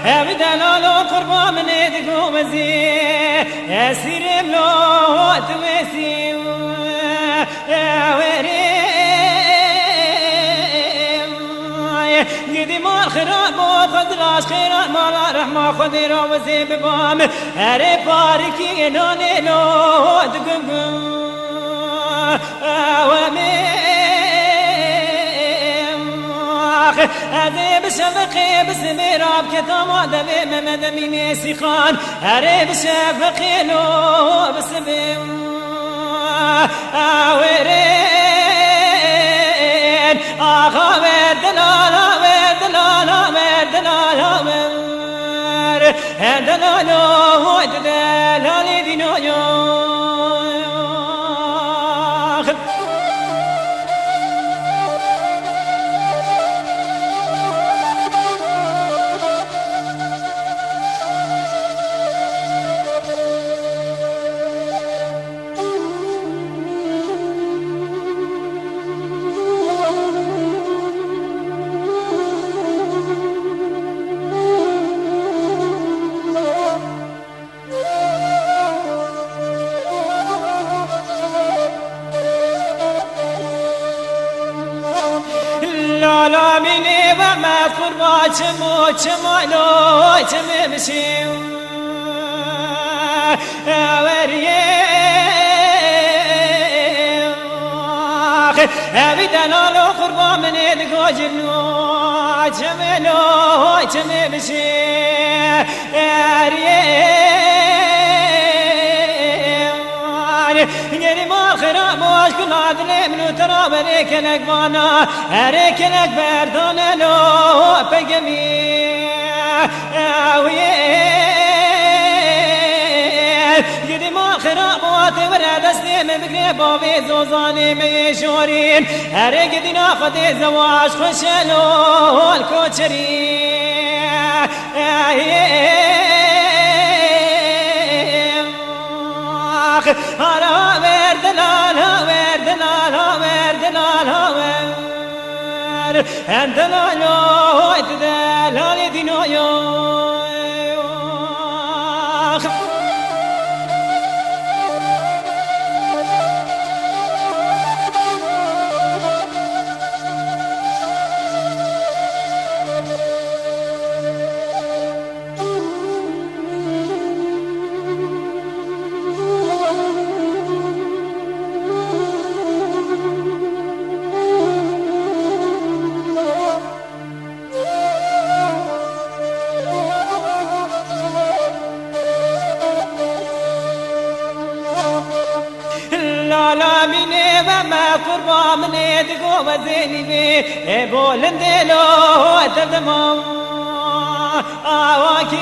بدلال قربان من دقو مزي اسير ملو توسي يا قدي ما خراب وخدراش خيرات ما رحمة خديرا وزي ببام هري باركي نوني لو دقم هذه بشفقي بسمي راب كتام دبي ممد ميمي سيخان هري بشفقي لو بسمي آورين آخا دلالا دلالا دلالا دلالا دلالا دينو لا مني وما قربا چمو چمالو چممشیم اوریم اوی دلالو قربا منی دگو جنو چمالو چممشیم گری ما خراب واش کل عدل منو ترا بريك لك وانا هريك لك بردان لو بقمي گری ما خراب وات ورا دستي من بقري بابي زوزاني ميشورين هريك دينا خدي زواج خشلو الكوتشري هلا وردلالا وردلالا وردلالا وردلالا وردلالا دينو لا مني وما قربا مني دقو وزيني بي بولند لو تبدمو آواكيم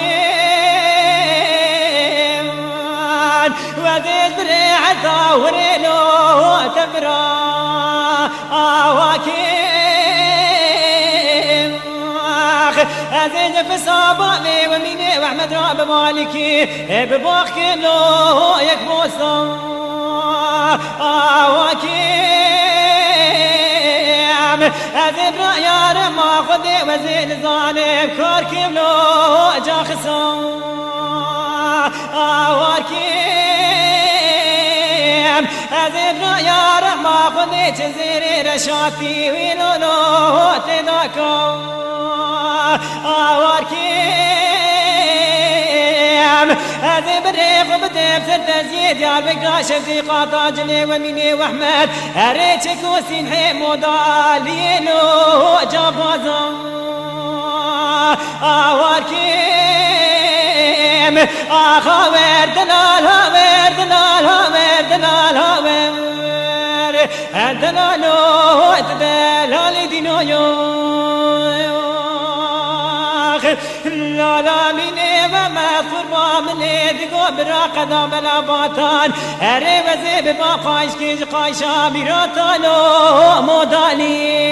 وذيذ بريعتا وريلو تبرا آواكيم أزيج في صابامي وميني وأحمد راب مالكي ببوخ كله يكبوسو آواكيم أذبرا يا رما خذي وزين ظالم كاركيم لو جاخصو آواكيم أذبرا يا رما خذي تزيري رشاتي ويلو لو تذاكو آواكيم هذه بريق وبديب ثلاثة زيد يا بقرا شفتي قاطع جلي وميني واحمد هريتك وسين حيم ودالينو جابازا آواركيم آخا وردلالا وردلالا وردلالا وردلالا وردلالا دينو لا لا مني وما قربا مني دقو برا قدام الاباتان هري وزي بما قايش كيج قايشا ميراتانو موداني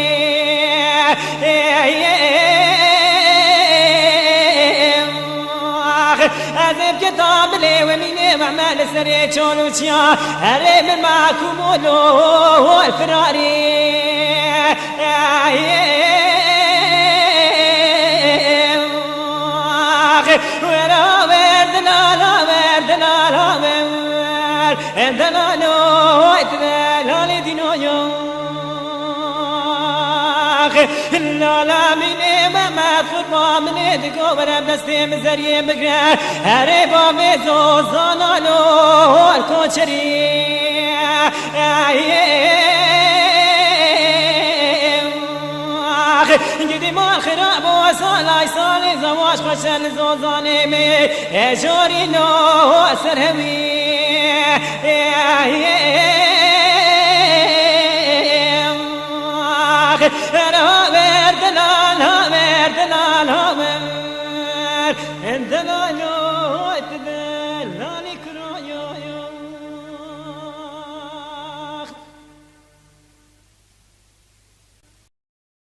أذب كتاب لي وميني وعمال سري تشولوشيا هري من معكم ولو الفراري دلالو دلال دینویا لا لا من ما خرما من دگو برم دستم زریه بگره هره با میزو زانالو کوچری گدی مال خراب و سالای سالی زواج خشن زوزانه می جاری نو سرهمی